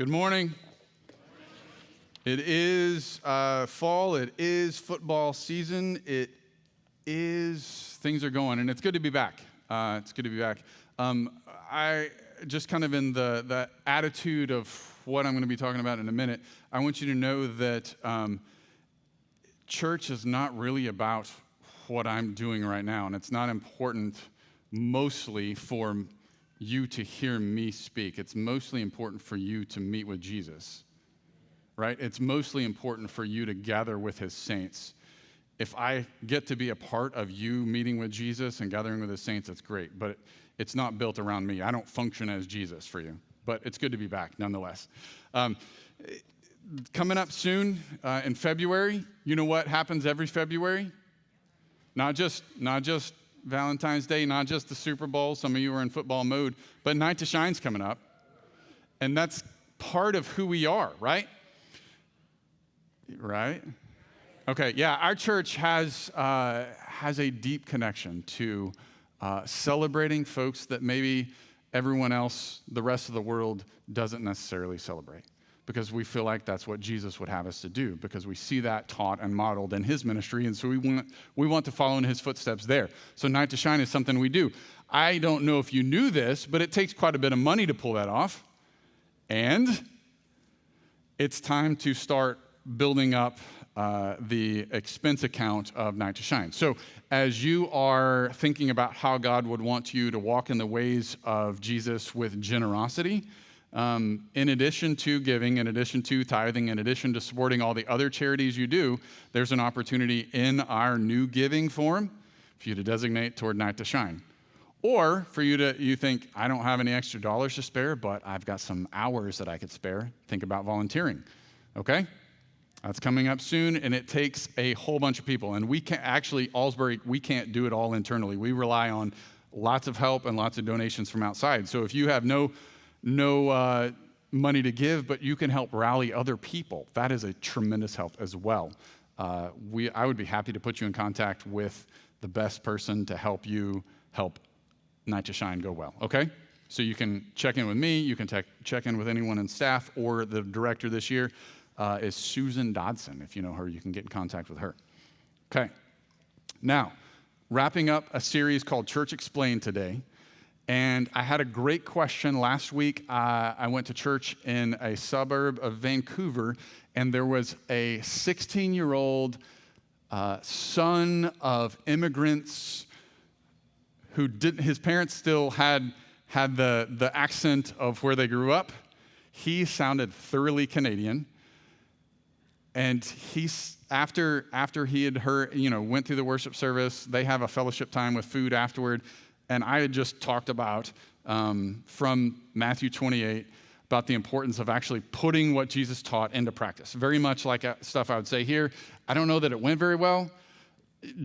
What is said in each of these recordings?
Good morning. It is fall. It is football season. Things are going, and it's good to be back. I just kind of in the attitude of what I'm going to be talking about in a minute, I want you to know that church is not really about what I'm doing right now, and it's not important mostly for you to hear me speak. It's mostly important for you to meet with Jesus, right? It's mostly important for you to gather with his saints. If I get to be a part of you meeting with Jesus and gathering with his saints, that's great, but it's not built around me. I don't function as Jesus for you, but it's good to be back nonetheless. Coming up soon in February, you know what happens every February? Not just Valentine's Day, not just the Super Bowl. Some of you are in football mode, but Night to Shine's coming up. And that's part of who we are, right? Right? Okay, yeah, our church has a deep connection to celebrating folks that maybe everyone else, the rest of the world, doesn't necessarily celebrate, because we feel like that's what Jesus would have us to do, because we see that taught and modeled in his ministry, and so we want to follow in his footsteps there. So Night to Shine is something we do. I don't know if you knew this, but it takes quite a bit of money to pull that off, and it's time to start building up the expense account of Night to Shine. So as you are thinking about how God would want you to walk in the ways of Jesus with generosity, in addition to giving, in addition to tithing, in addition to supporting all the other charities you do, there's an opportunity in our new giving form for you to designate toward Night to Shine. Or for you think, I don't have any extra dollars to spare, but I've got some hours that I could spare. Think about volunteering, okay? That's coming up soon, and it takes a whole bunch of people. And we can't, actually, Alsbury, we can't do it all internally. We rely on lots of help and lots of donations from outside. So if you have no money to give, but you can help rally other people, that is a tremendous help as well. I would be happy to put you in contact with the best person to help you help Night to Shine go well, okay? So you can check in with me, you can check in with anyone in staff, or the director this year is Susan Dodson. If you know her, you can get in contact with her. Okay. Now, wrapping up a series called Church Explained today. And I had a great question last week. I went to church in a suburb of Vancouver, and there was a 16-year-old son of immigrants who his parents still had the accent of where they grew up. He sounded thoroughly Canadian. And after he had heard, went through the worship service, they have a fellowship time with food afterward. And I had just talked about, from Matthew 28, about the importance of actually putting what Jesus taught into practice. Very much like stuff I would say here. I don't know that it went very well,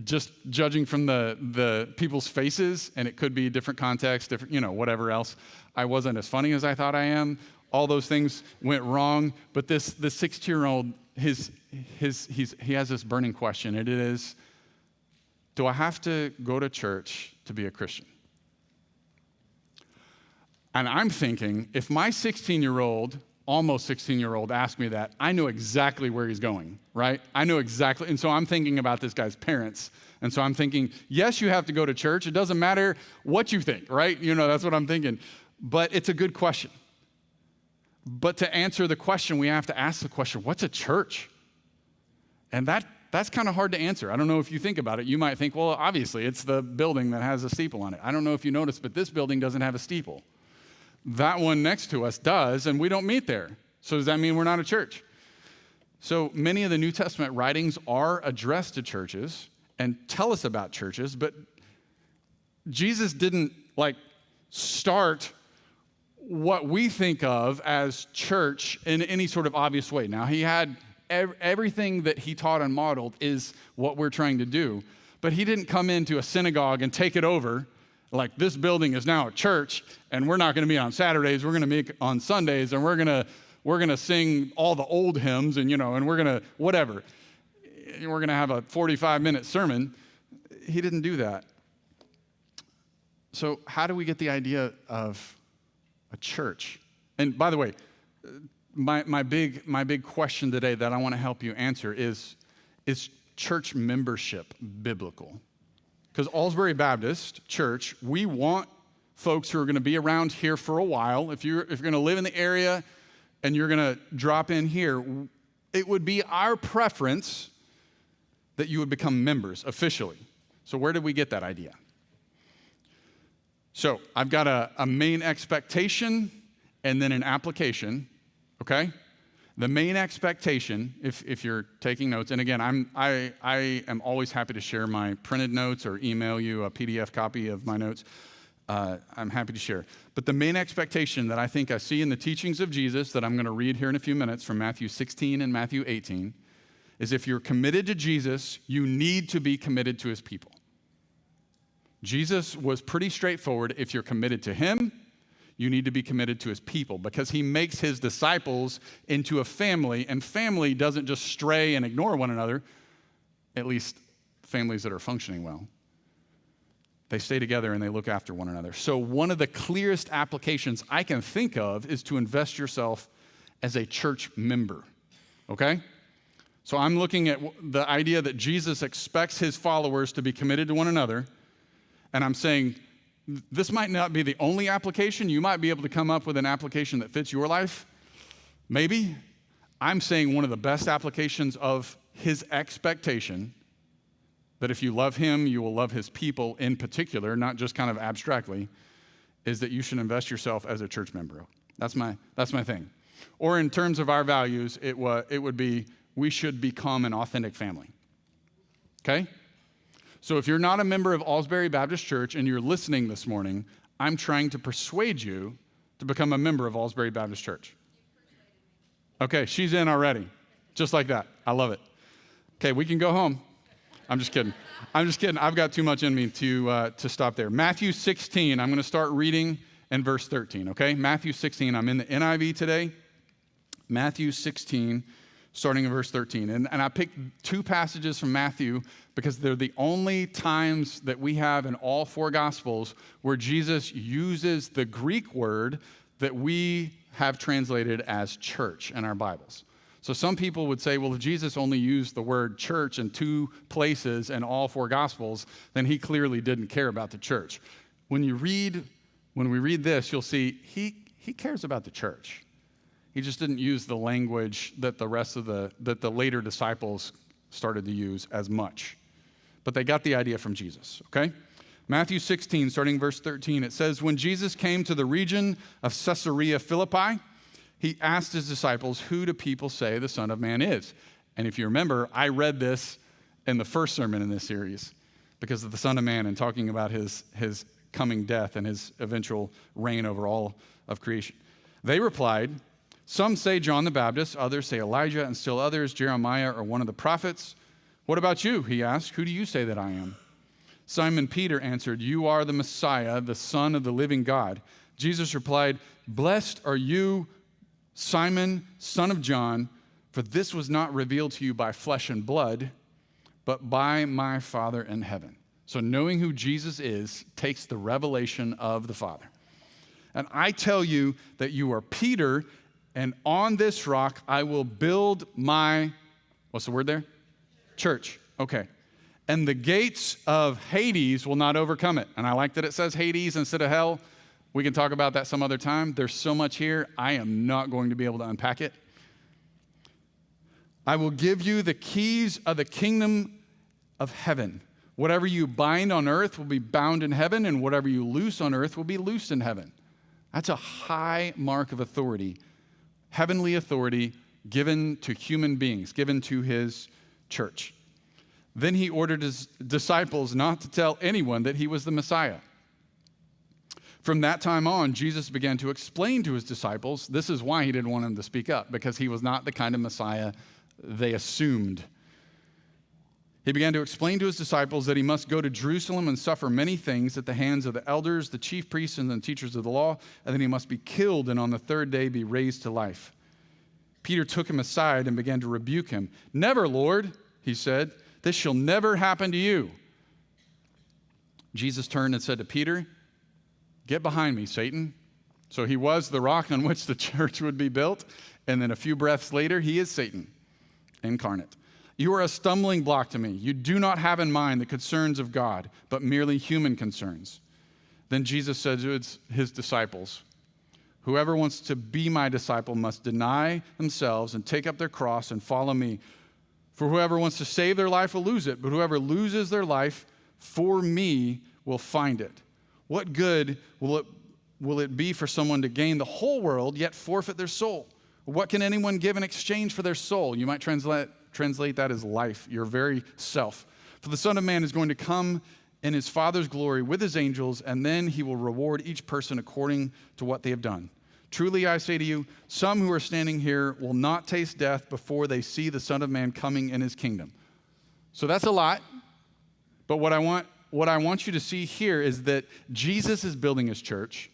just judging from the people's faces, and it could be different context, different, whatever else. I wasn't as funny as I thought I am. All those things went wrong. But the 16-year-old, he has this burning question, and it is, do I have to go to church to be a Christian? And I'm thinking, if my 16-year-old, almost 16-year-old asked me that, I know exactly where he's going, right? I know exactly. And so I'm thinking about this guy's parents. And so I'm thinking, yes, you have to go to church. It doesn't matter what you think, right? That's what I'm thinking. But it's a good question. But to answer the question, we have to ask the question, what's a church? And that's kind of hard to answer. I don't know if you think about it. You might think, well, obviously, it's the building that has a steeple on it. I don't know if you noticed, but this building doesn't have a steeple. That one next to us does, and we don't meet there. So does that mean we're not a church? So many of the New Testament writings are addressed to churches and tell us about churches, but Jesus didn't start what we think of as church in any sort of obvious way. Now, he had everything that he taught and modeled is what we're trying to do, but he didn't come into a synagogue and take it over like this building is now a church, and we're not going to meet on Saturdays, we're going to meet on Sundays, and we're going to sing all the old hymns, and we're going to whatever. We're going to have a 45-minute sermon. He didn't do that. So how do we get the idea of a church? And by the way, my big question today that I want to help you answer is church membership biblical? Because Alsbury Baptist Church, we want folks who are going to be around here for a while. If you're going to live in the area and you're going to drop in here, it would be our preference that you would become members officially. So where did we get that idea? So I've got a main expectation and then an application, okay? The main expectation, if you're taking notes, and again, I am always happy to share my printed notes or email you a PDF copy of my notes. I'm happy to share. But the main expectation that I think I see in the teachings of Jesus that I'm going to read here in a few minutes from Matthew 16 and Matthew 18 is if you're committed to Jesus, you need to be committed to his people. Jesus was pretty straightforward. If you're committed to him, you need to be committed to his people because he makes his disciples into a family, and family doesn't just stray and ignore one another, at least families that are functioning well. They stay together and they look after one another. So one of the clearest applications I can think of is to invest yourself as a church member, okay? So I'm looking at the idea that Jesus expects his followers to be committed to one another, and I'm saying, this might not be the only application. You might be able to come up with an application that fits your life. Maybe. I'm saying one of the best applications of his expectation that if you love him, you will love his people in particular, not just kind of abstractly, is that you should invest yourself as a church member. That's my thing. Or in terms of our values, it would be we should become an authentic family. Okay? So if you're not a member of Alsbury Baptist Church and you're listening this morning, I'm trying to persuade you to become a member of Alsbury Baptist Church. Okay, she's in already. Just like that. I love it. Okay, we can go home. I'm just kidding. I've got too much in me to stop there. Matthew 16, I'm going to start reading in verse 13, okay? Matthew 16, I'm in the NIV today. Matthew 16, starting in verse 13. And I picked two passages from Matthew because they're the only times that we have in all four Gospels where Jesus uses the Greek word that we have translated as church in our Bibles. So some people would say, well, if Jesus only used the word church in two places in all four Gospels, then he clearly didn't care about the church. When we read this, you'll see he cares about the church. He just didn't use the language that that the later disciples started to use as much. But they got the idea from Jesus, okay? Matthew 16, starting verse 13, it says, when Jesus came to the region of Caesarea Philippi, he asked his disciples, who do people say the Son of Man is? And if you remember, I read this in the first sermon in this series because of the Son of Man and talking about his coming death and his eventual reign over all of creation. They replied, some say John the Baptist, others say Elijah, and still others Jeremiah or one of the prophets. What about you? He asked. Who do you say that I am? Simon Peter answered, you are the Messiah, the Son of the living God. Jesus replied, blessed are you, Simon, son of John, for this was not revealed to you by flesh and blood, but by my Father in heaven. So knowing who Jesus is takes the revelation of the Father. And I tell you that you are Peter, and on this rock I will build my, what's the word there? Church. Okay. And the gates of Hades will not overcome it. And I like that it says Hades instead of hell. We can talk about that some other time. There's so much here, I am not going to be able to unpack it. I will give you the keys of the kingdom of heaven. Whatever you bind on earth will be bound in heaven, and whatever you loose on earth will be loosed in heaven. That's a high mark of authority, heavenly authority given to human beings, given to his church. Then he ordered his disciples not to tell anyone that he was the Messiah. From that time on, Jesus began to explain to his disciples, this is why he didn't want them to speak up, because he was not the kind of Messiah they assumed. He began to explain to his disciples that he must go to Jerusalem and suffer many things at the hands of the elders, the chief priests, and the teachers of the law, and then he must be killed and on the third day be raised to life. Peter took him aside and began to rebuke him. Never, Lord, he said, this shall never happen to you. Jesus turned and said to Peter, get behind me, Satan. So he was the rock on which the church would be built, and then a few breaths later, he is Satan incarnate. You are a stumbling block to me. You do not have in mind the concerns of God, but merely human concerns. Then Jesus said to his disciples, whoever wants to be my disciple must deny themselves and take up their cross and follow me. For whoever wants to save their life will lose it, but whoever loses their life for me will find it. What good will it be for someone to gain the whole world yet forfeit their soul? What can anyone give in exchange for their soul? You might translate that as life, your very self. For the Son of Man is going to come in his Father's glory with his angels, and then he will reward each person according to what they have done. Truly I say to you, some who are standing here will not taste death before they see the Son of Man coming in his kingdom. So that's a lot, but what I want you to see here is that Jesus is building his church,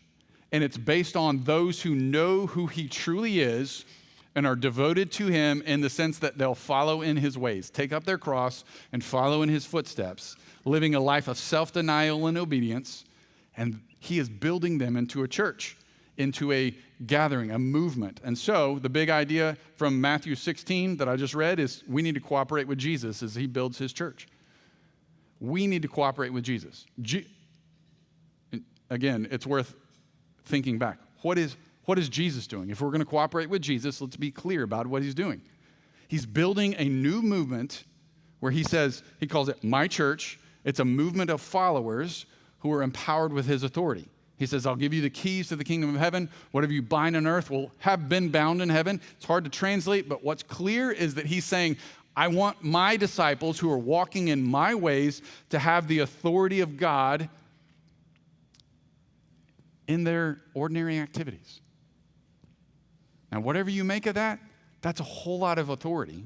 and it's based on those who know who he truly is and are devoted to him in the sense that they'll follow in his ways, take up their cross and follow in his footsteps, living a life of self-denial and obedience, and he is building them into a church, into a gathering, a movement. And so the big idea from Matthew 16 that I just read is we need to cooperate with Jesus as he builds his church. We need to cooperate with Jesus. Again, it's worth thinking back. What is Jesus doing? If we're going to cooperate with Jesus, let's be clear about what he's doing. He's building a new movement where he calls it my church. It's a movement of followers who are empowered with his authority. He says, I'll give you the keys to the kingdom of heaven. Whatever you bind on earth will have been bound in heaven. It's hard to translate, but what's clear is that he's saying, I want my disciples who are walking in my ways to have the authority of God in their ordinary activities. Now, whatever you make of that, that's a whole lot of authority.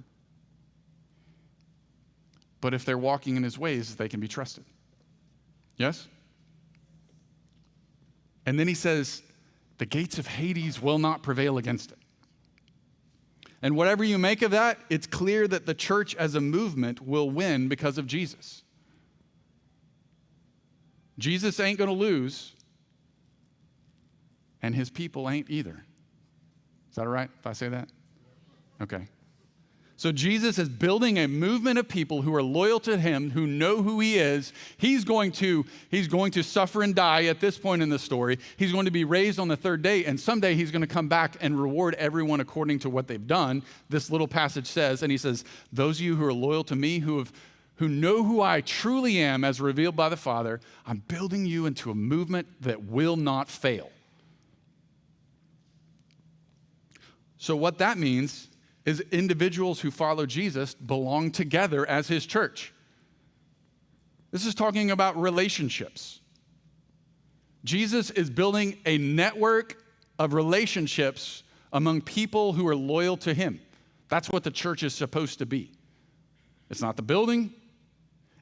But if they're walking in his ways, they can be trusted. Yes? And then he says, the gates of Hades will not prevail against it. And whatever you make of that, it's clear that the church as a movement will win because of Jesus. Jesus ain't going to lose, and his people ain't either. Is that all right if I say that? Okay. So Jesus is building a movement of people who are loyal to him, who know who he is. He's going to suffer and die at this point in the story. He's going to be raised on the third day, and someday he's going to come back and reward everyone according to what they've done. This little passage says, and he says, those of you who are loyal to me, who know who I truly am as revealed by the Father, I'm building you into a movement that will not fail. So what that means is individuals who follow Jesus belong together as his church. This is talking about relationships. Jesus is building a network of relationships among people who are loyal to him. That's what the church is supposed to be. It's not the building.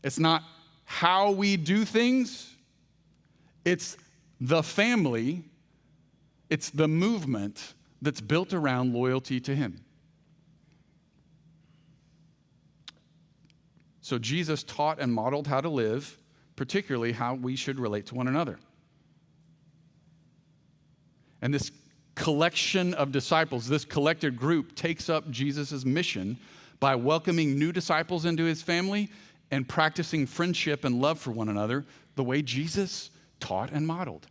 It's not how we do things. It's the family. It's the movement that's built around loyalty to him. So Jesus taught and modeled how to live, particularly how we should relate to one another. And this collection of disciples, this collected group, takes up Jesus' mission by welcoming new disciples into his family and practicing friendship and love for one another the way Jesus taught and modeled.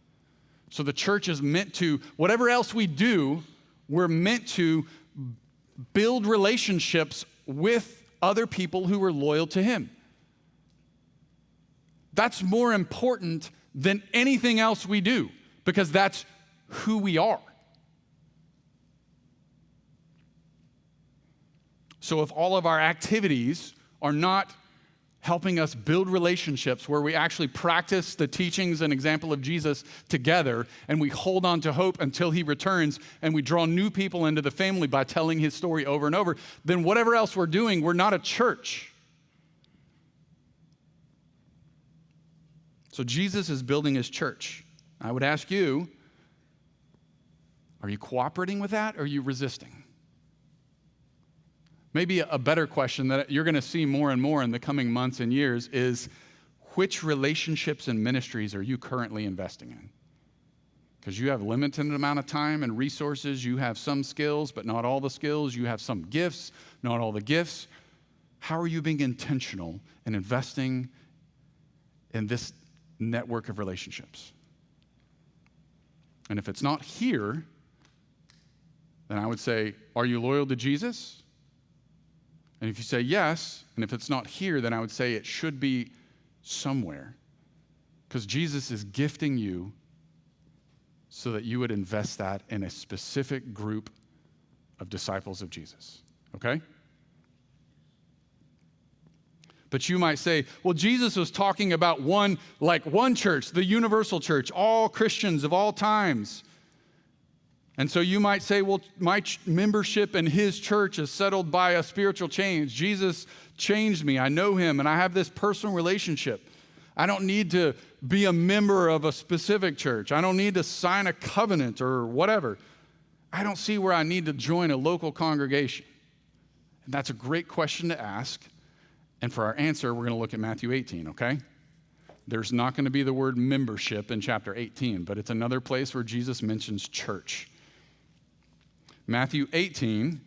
So the church is meant to, whatever else we do, we're meant to build relationships with other people who are loyal to him. That's more important than anything else we do, because that's who we are. So if all of our activities are not helping us build relationships where we actually practice the teachings and example of Jesus together, and we hold on to hope until he returns, and we draw new people into the family by telling his story over and over, then whatever else we're doing, we're not a church. So Jesus is building his church. I would ask you, are you cooperating with that, or are you resisting? Maybe a better question that you're going to see more and more in the coming months and years is, which relationships and ministries are you currently investing in? because you have a limited amount of time and resources. You have some skills, but not all the skills. You have some gifts, not all the gifts. How are you being intentional in investing in this network of relationships? And if it's not here, then I would say, are you loyal to Jesus? And if you say yes, and if it's not here, then I would say it should be somewhere. Because Jesus is gifting you so that you would invest that in a specific group of disciples of Jesus. Okay? But you might say, well, Jesus was talking about one church, the universal church, all Christians of all times. And so you might say, well, my membership in his church is settled by a spiritual change. Jesus changed me. I know him, and I have this personal relationship. I don't need to be a member of a specific church. I don't need to sign a covenant or whatever. I don't see where I need to join a local congregation. And that's a great question to ask. And for our answer, we're going to look at Matthew 18, okay? There's not going to be the word membership in chapter 18, but it's another place where Jesus mentions church. Matthew 18,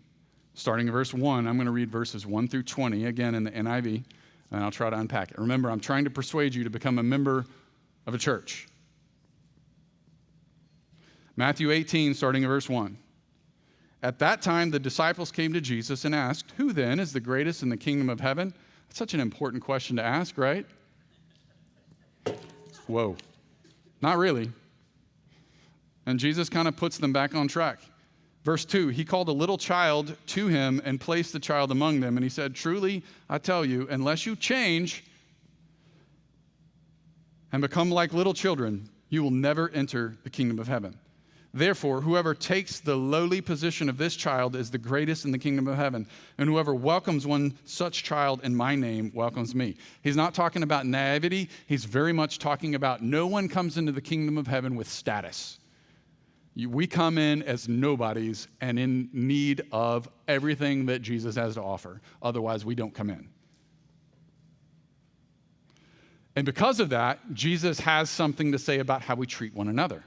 starting in verse 1, I'm going to read verses 1 through 20, again in the NIV, and I'll try to unpack it. Remember, I'm trying to persuade you to become a member of a church. Matthew 18, starting in verse 1. At that time, the disciples came to Jesus and asked, "Who then is the greatest in the kingdom of heaven?" That's such an important question to ask, right? Whoa. Not really. And Jesus kind of puts them back on track. Verse 2, he called a little child to him and placed the child among them. And he said, "Truly, I tell you, unless you change and become like little children, you will never enter the kingdom of heaven. Therefore, whoever takes the lowly position of this child is the greatest in the kingdom of heaven. And whoever welcomes one such child in my name welcomes me." He's not talking about naivety. He's very much talking about no one comes into the kingdom of heaven with status. We come in as nobodies and in need of everything that Jesus has to offer. Otherwise, we don't come in. And because of that, Jesus has something to say about how we treat one another.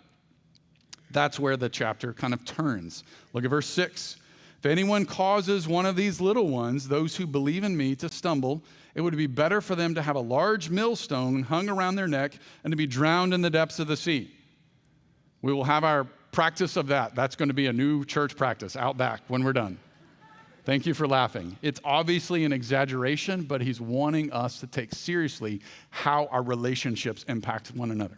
That's where the chapter kind of turns. Look at verse 6. If anyone causes one of these little ones, those who believe in me, to stumble, it would be better for them to have a large millstone hung around their neck and to be drowned in the depths of the sea. We will have our practice of that. That's going to be a new church practice out back when we're done. Thank you for laughing. It's obviously an exaggeration, but he's wanting us to take seriously how our relationships impact one another.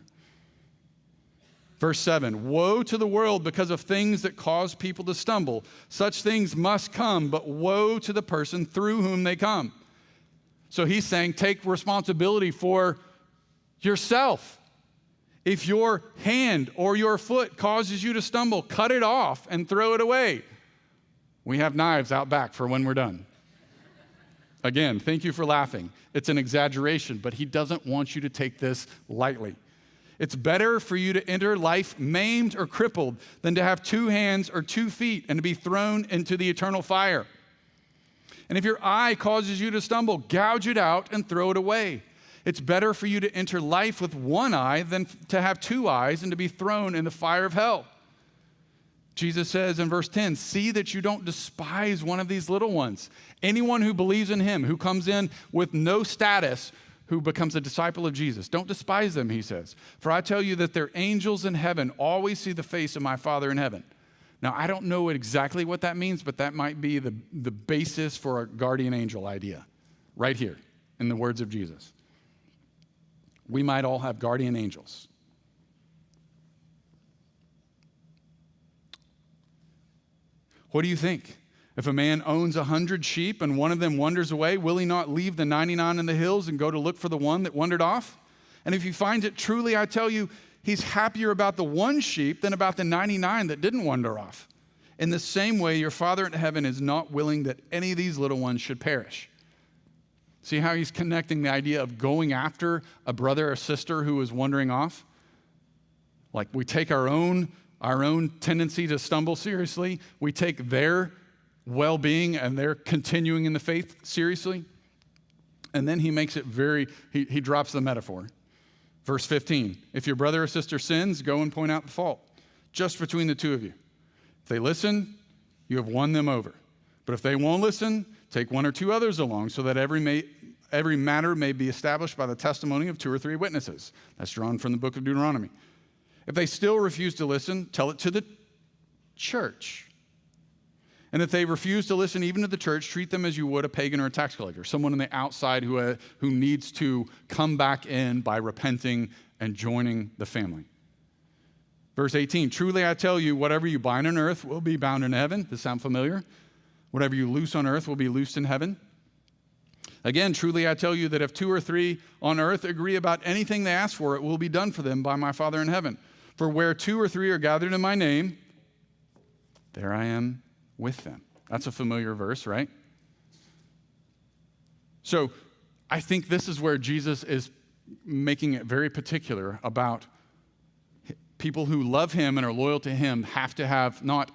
Verse 7, woe to the world because of things that cause people to stumble. Such things must come, but woe to the person through whom they come. So he's saying, take responsibility for yourself. If your hand or your foot causes you to stumble, cut it off and throw it away. We have knives out back for when we're done. Again, thank you for laughing. It's an exaggeration, but he doesn't want you to take this lightly. It's better for you to enter life maimed or crippled than to have 2 hands or 2 feet and to be thrown into the eternal fire. And if your eye causes you to stumble, gouge it out and throw it away. It's better for you to enter life with 1 eye than to have 2 eyes and to be thrown in the fire of hell. Jesus says in verse 10, see that you don't despise one of these little ones. Anyone who believes in him, who comes in with no status, who becomes a disciple of Jesus. Don't despise them, he says. For I tell you that their angels in heaven always see the face of my Father in heaven. Now, I don't know exactly what that means, but that might be the basis for a guardian angel idea right here in the words of Jesus. We might all have guardian angels. What do you think? If a man owns 100 sheep and one of them wanders away, will he not leave the 99 in the hills and go to look for the one that wandered off? And if he finds it, truly I tell you, he's happier about the 1 sheep than about the 99 that didn't wander off. In the same way, your Father in heaven is not willing that any of these little ones should perish. See how he's connecting the idea of going after a brother or sister who is wandering off? Like we take our own tendency to stumble seriously. We take their well-being and their continuing in the faith seriously. And then he makes it he drops the metaphor. Verse 15, if your brother or sister sins, go and point out the fault. just between the two of you. If they listen, you have won them over. But if they won't listen, take one or two others along so that every matter may be established by the testimony of 2 or 3 witnesses. That's drawn from the book of Deuteronomy. If they still refuse to listen, tell it to the church. And if they refuse to listen even to the church, treat them as you would a pagan or a tax collector, someone on the outside who needs to come back in by repenting and joining the family. Verse 18, truly I tell you, whatever you bind on earth will be bound in heaven. Does this sound familiar? Whatever you loose on earth will be loosed in heaven. Again, truly I tell you that if 2 or 3 on earth agree about anything they ask for, it will be done for them by my Father in heaven. For where 2 or 3 are gathered in my name, there I am with them. That's a familiar verse, right? So I think this is where Jesus is making it very particular about people who love him and are loyal to him have to have not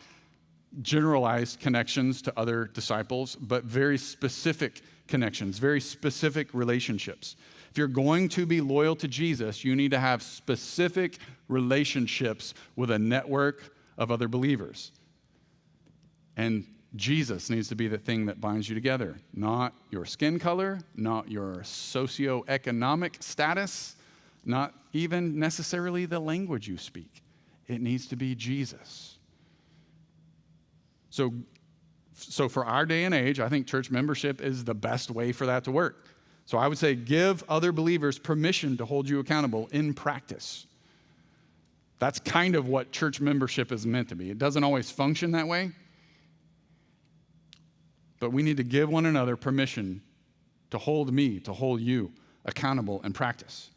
generalized connections to other disciples, but very specific connections, very specific relationships. If you're going to be loyal to Jesus, you need to have specific relationships with a network of other believers. And Jesus needs to be the thing that binds you together, not your skin color, not your socioeconomic status, not even necessarily the language you speak. It needs to be Jesus. So for our day and age, I think church membership is the best way for that to work. So I would say give other believers permission to hold you accountable in practice. That's kind of what church membership is meant to be. It doesn't always function that way, but we need to give one another permission to hold me, to hold you accountable in practice.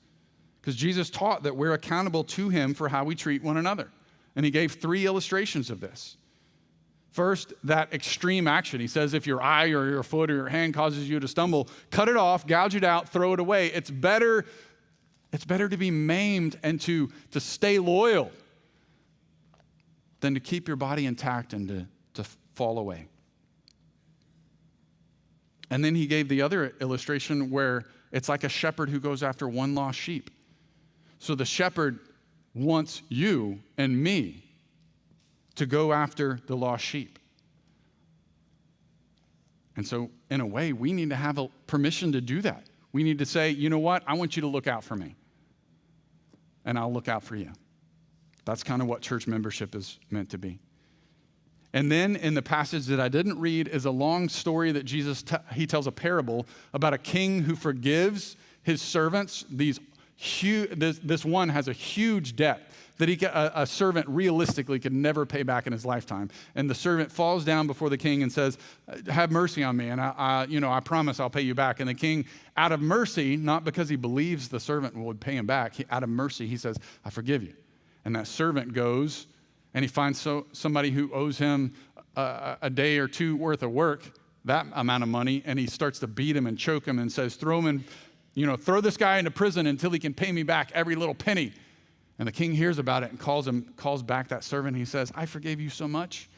Because Jesus taught that we're accountable to him for how we treat one another. And he gave 3 illustrations of this. First, that extreme action. He says if your eye or your foot or your hand causes you to stumble, cut it off, gouge it out, throw it away. It's better to be maimed and to stay loyal than to keep your body intact and to fall away. And then he gave the other illustration where it's like a shepherd who goes after one lost sheep. So the shepherd wants you and me to go after the lost sheep. And so, in a way, we need to have permission to do that. We need to say, you know what? I want you to look out for me. And I'll look out for you. That's kind of what church membership is meant to be. And then in the passage that I didn't read is a long story that Jesus, he tells a parable about a king who forgives his servants. This one has a huge debt that a servant realistically could never pay back in his lifetime. And the servant falls down before the king and says, have mercy on me, and I promise I'll pay you back. And the king, out of mercy, not because he believes the servant would pay him back, out of mercy, he says, I forgive you. And that servant goes, and he finds somebody who owes him a day or 2 worth of work, that amount of money, and he starts to beat him and choke him and says, throw this guy into prison until he can pay me back every little penny. And the king hears about it and calls back that servant. He says, I forgave you so much,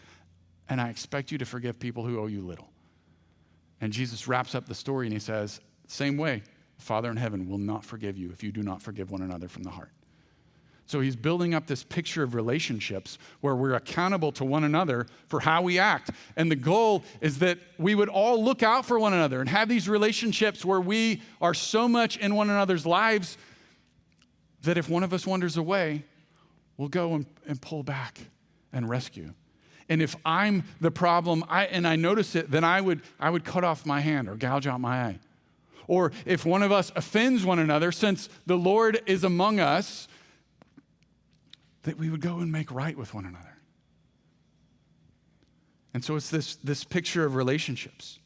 and I expect you to forgive people who owe you little. And Jesus wraps up the story and he says, same way, Father in heaven will not forgive you if you do not forgive one another from the heart. So he's building up this picture of relationships where we're accountable to one another for how we act. And the goal is that we would all look out for one another and have these relationships where we are so much in one another's lives that if one of us wanders away, we'll go and pull back and rescue. And if I'm the problem, and I notice it, then I would cut off my hand or gouge out my eye. Or if one of us offends one another, since the Lord is among us, that we would go and make right with one another. And so it's this picture of relationships.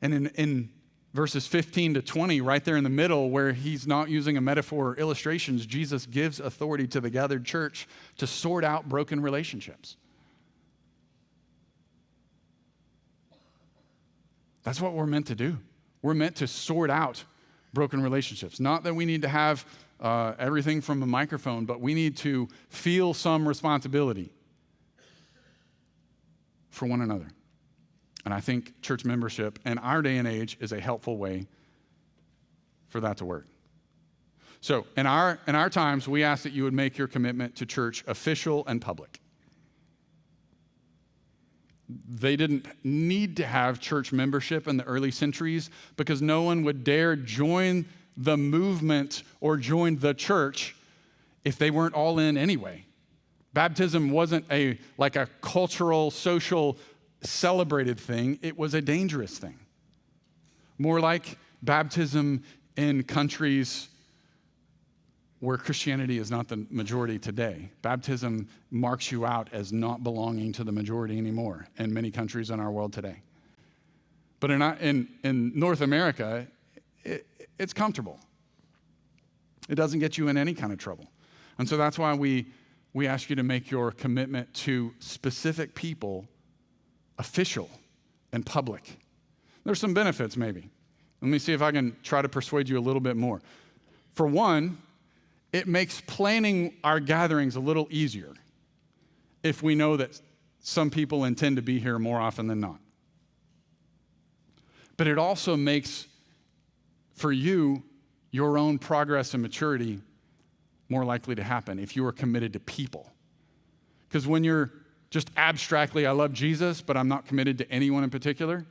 And in verses 15 to 20, right there in the middle, where he's not using a metaphor or illustrations, Jesus gives authority to the gathered church to sort out broken relationships. That's what we're meant to do. We're meant to sort out broken relationships. Not that we need to have everything from a microphone, but we need to feel some responsibility for one another. And I think church membership in our day and age is a helpful way for that to work. So in our times, we ask that you would make your commitment to church official and public. They didn't need to have church membership in the early centuries because no one would dare join the movement or join the church if they weren't all in anyway. Baptism wasn't like a cultural, social, celebrated thing. It was a dangerous thing. More like baptism in countries where Christianity is not the majority today. Baptism marks you out as not belonging to the majority anymore in many countries in our world today. But in North America, it's comfortable. It doesn't get you in any kind of trouble. And so that's why we ask you to make your commitment to specific people official and public. There's some benefits maybe. Let me see if I can try to persuade you a little bit more. For one, it makes planning our gatherings a little easier if we know that some people intend to be here more often than not. But it also makes, for you, your own progress and maturity more likely to happen if you are committed to people. Because when you're just abstractly, I love Jesus, but I'm not committed to anyone in particular,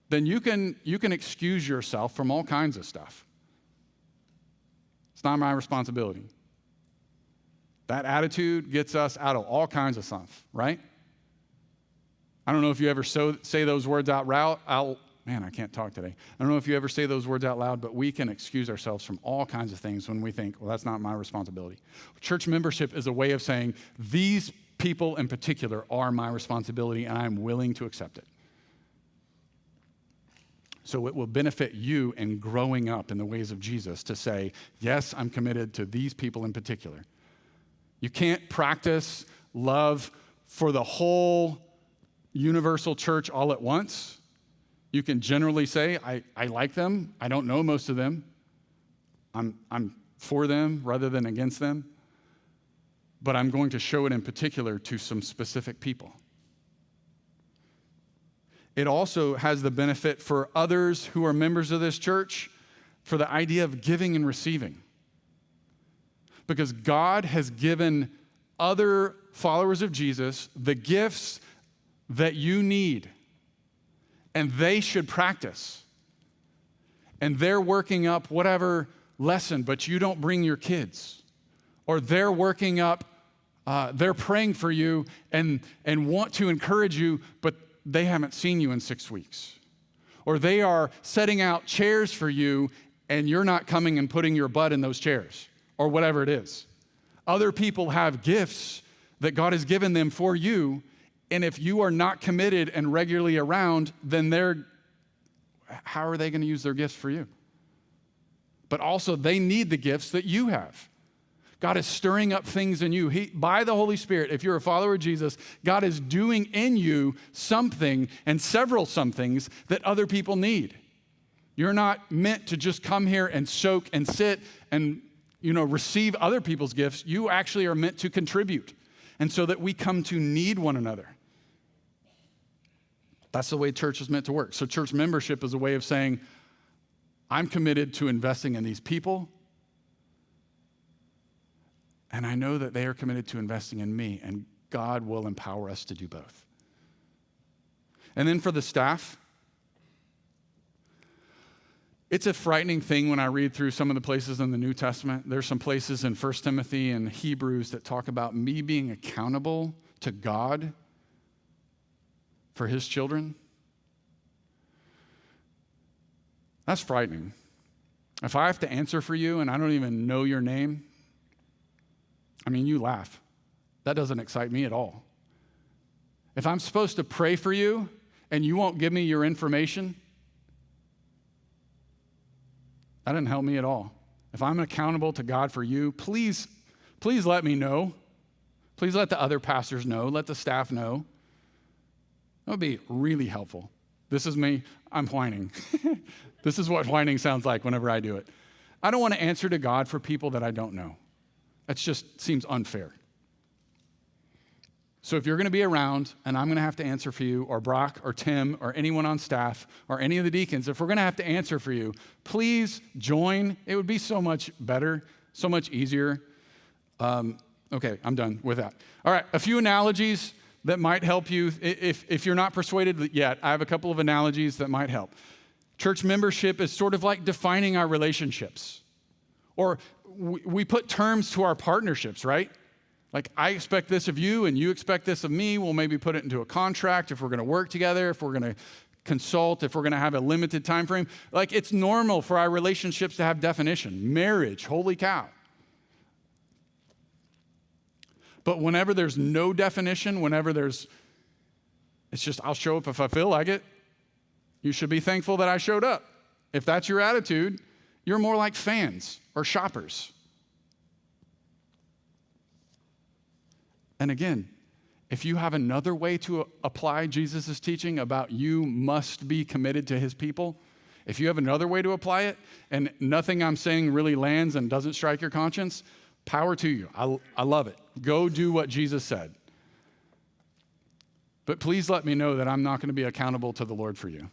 then you can excuse yourself from all kinds of stuff. It's not my responsibility. That attitude gets us out of all kinds of stuff, right? I don't know if you ever say those words out loud. Man, I can't talk today. I don't know if you ever say those words out loud, but we can excuse ourselves from all kinds of things when we think, well, that's not my responsibility. Church membership is a way of saying, these people in particular are my responsibility, and I'm willing to accept it. So it will benefit you in growing up in the ways of Jesus to say, yes, I'm committed to these people in particular. You can't practice love for the whole universal church all at once. You can generally say, I like them. I don't know most of them. I'm for them rather than against them. But I'm going to show it in particular to some specific people. It also has the benefit for others who are members of this church for the idea of giving and receiving. Because God has given other followers of Jesus the gifts that you need, and they should practice. And they're working up whatever lesson, but you don't bring your kids. Or they're working up, they're praying for you and want to encourage you, but they haven't seen you in 6 weeks. Or they are setting out chairs for you and you're not coming and putting your butt in those chairs, or whatever it is. Other people have gifts that God has given them for you, and if you are not committed and regularly around, then how are they going to use their gifts for you? But also, they need the gifts that you have. God is stirring up things in you. By the Holy Spirit, if you're a follower of Jesus, God is doing in you something and several somethings that other people need. You're not meant to just come here and soak and sit and receive other people's gifts. You actually are meant to contribute, and so that we come to need one another. That's the way church is meant to work. So church membership is a way of saying, I'm committed to investing in these people, and I know that they are committed to investing in me, and God will empower us to do both. And then for the staff, it's a frightening thing when I read through some of the places in the New Testament. There's some places in 1 Timothy and Hebrews that talk about me being accountable to God for his children. That's frightening. If I have to answer for you and I don't even know your name, you laugh. That doesn't excite me at all. If I'm supposed to pray for you and you won't give me your information, that doesn't help me at all. If I'm accountable to God for you, please let me know. Please let the other pastors know. Let the staff know. That would be really helpful. This is me. I'm whining. This is what whining sounds like whenever I do it. I don't want to answer to God for people that I don't know. That just seems unfair. So if you're going to be around and I'm going to have to answer for you, or Brock or Tim or anyone on staff or any of the deacons, if we're going to have to answer for you, please join. It would be so much better So much easier. Okay, I'm done with that. All right, a few analogies that might help you. If you're not persuaded yet, I have a couple of analogies that might help. Church membership is sort of like defining our relationships. Or we put terms to our partnerships, right? Like, I expect this of you and you expect this of me. We'll maybe put it into a contract if we're going to work together, if we're going to consult, if we're going to have a limited time frame. Like, it's normal for our relationships to have definition. Marriage, holy cow. But whenever there's no definition, it's just, I'll show up if I feel like it. You should be thankful that I showed up. If that's your attitude, you're more like fans or shoppers. And again, if you have another way to apply Jesus' teaching about you must be committed to his people, if you have another way to apply it and nothing I'm saying really lands and doesn't strike your conscience, power to you. I love it. Go do what Jesus said. But please let me know that I'm not going to be accountable to the Lord for you.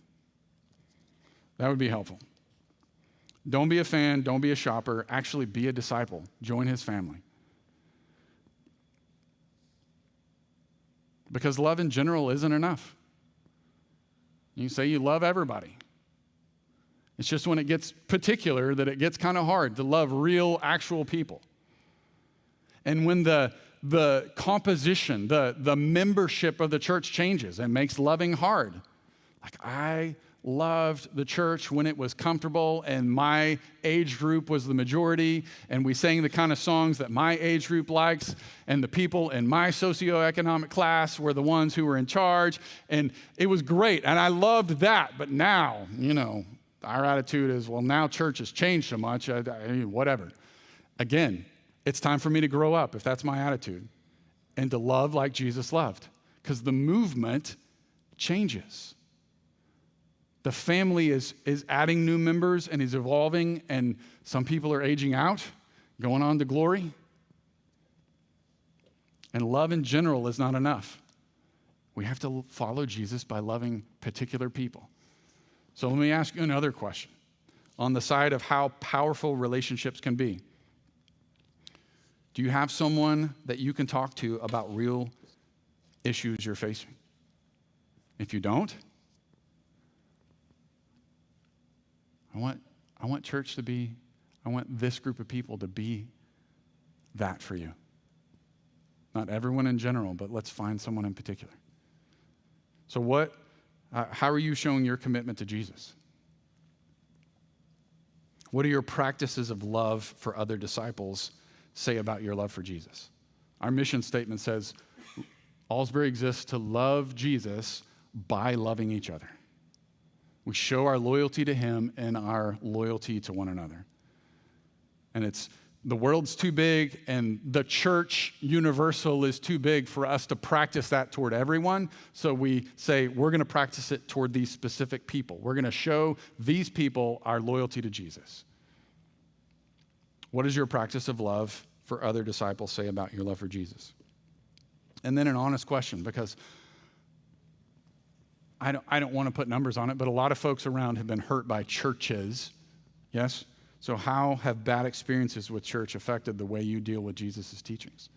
That would be helpful. Don't be a fan. Don't be a shopper. Actually be a disciple. Join his family. Because love in general isn't enough. You say you love everybody. It's just when it gets particular that it gets kind of hard to love real, actual people. And when the composition, the membership of the church changes, it makes loving hard. Like, I loved the church when it was comfortable and my age group was the majority and we sang the kind of songs that my age group likes and the people in my socioeconomic class were the ones who were in charge and it was great and I loved that. But now, our attitude is, well, now church has changed so much, whatever. Again, it's time for me to grow up if that's my attitude and to love like Jesus loved because the movement changes. The family is adding new members and is evolving, and some people are aging out, going on to glory. And love in general is not enough. We have to follow Jesus by loving particular people. So let me ask you another question on the side of how powerful relationships can be. Do you have someone that you can talk to about real issues you're facing? If you don't, I want church to be, I want this group of people to be that for you. Not everyone in general, but let's find someone in particular. So how are you showing your commitment to Jesus? What do your practices of love for other disciples say about your love for Jesus? Our mission statement says, Allsbury exists to love Jesus by loving each other. We show our loyalty to him and our loyalty to one another. And the world's too big and the church universal is too big for us to practice that toward everyone. So we say, we're going to practice it toward these specific people. We're going to show these people our loyalty to Jesus. What does your practice of love for other disciples say about your love for Jesus? And then an honest question, because I don't want to put numbers on it, but a lot of folks around have been hurt by churches, yes? So how have bad experiences with church affected the way you deal with Jesus' teachings?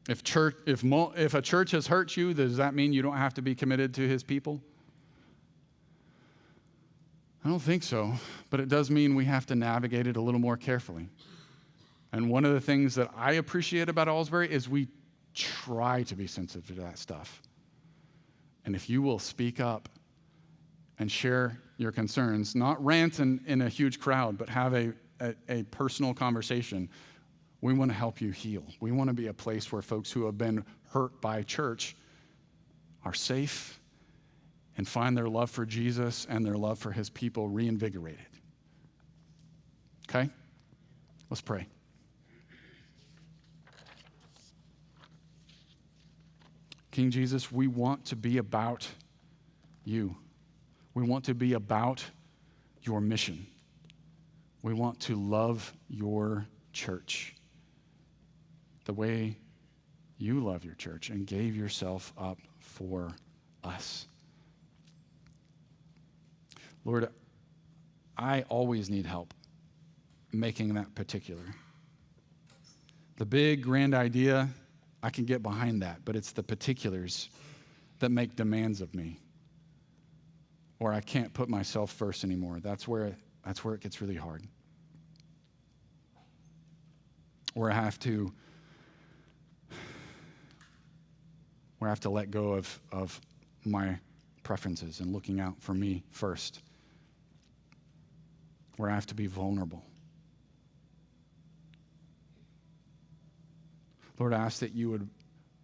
If a church has hurt you, does that mean you don't have to be committed to his people? I don't think so, but it does mean we have to navigate it a little more carefully. And one of the things that I appreciate about Allsbury is we try to be sensitive to that stuff. And if you will speak up and share your concerns, not rant in a huge crowd, but have a personal conversation, we want to help you heal. We want to be a place where folks who have been hurt by church are safe and find their love for Jesus and their love for his people reinvigorated. Okay? Let's pray. King Jesus, we want to be about you. We want to be about your mission. We want to love your church the way you love your church and gave yourself up for us. Lord, I always need help making that particular. The big, grand idea, I can get behind that, but it's the particulars that make demands of me. Or I can't put myself first anymore. That's where it gets really hard. Or I have to let go of my preferences and looking out for me first. Where I have to be vulnerable. Lord, I ask that you would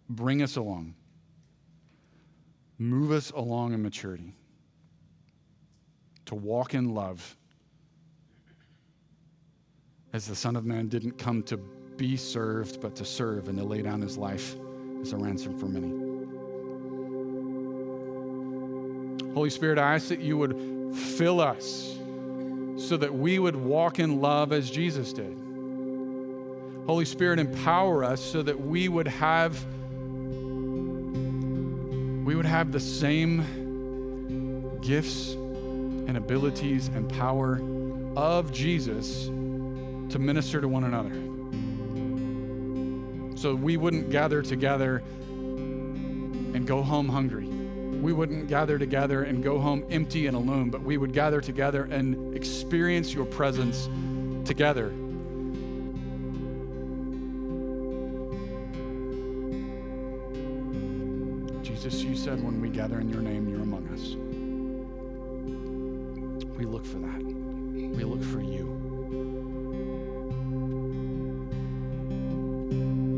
bring us along, move us along in maturity, to walk in love, as the Son of Man didn't come to be served, but to serve and to lay down his life as a ransom for many. Holy Spirit, I ask that you would fill us so that we would walk in love as Jesus did. Holy Spirit, empower us so that we would have the same gifts and abilities and power of Jesus to minister to one another. So we wouldn't gather together and go home hungry. We wouldn't gather together and go home empty and alone, but we would gather together and experience your presence together. Jesus, you said when we gather in your name, you're among us. We look for that. We look for you.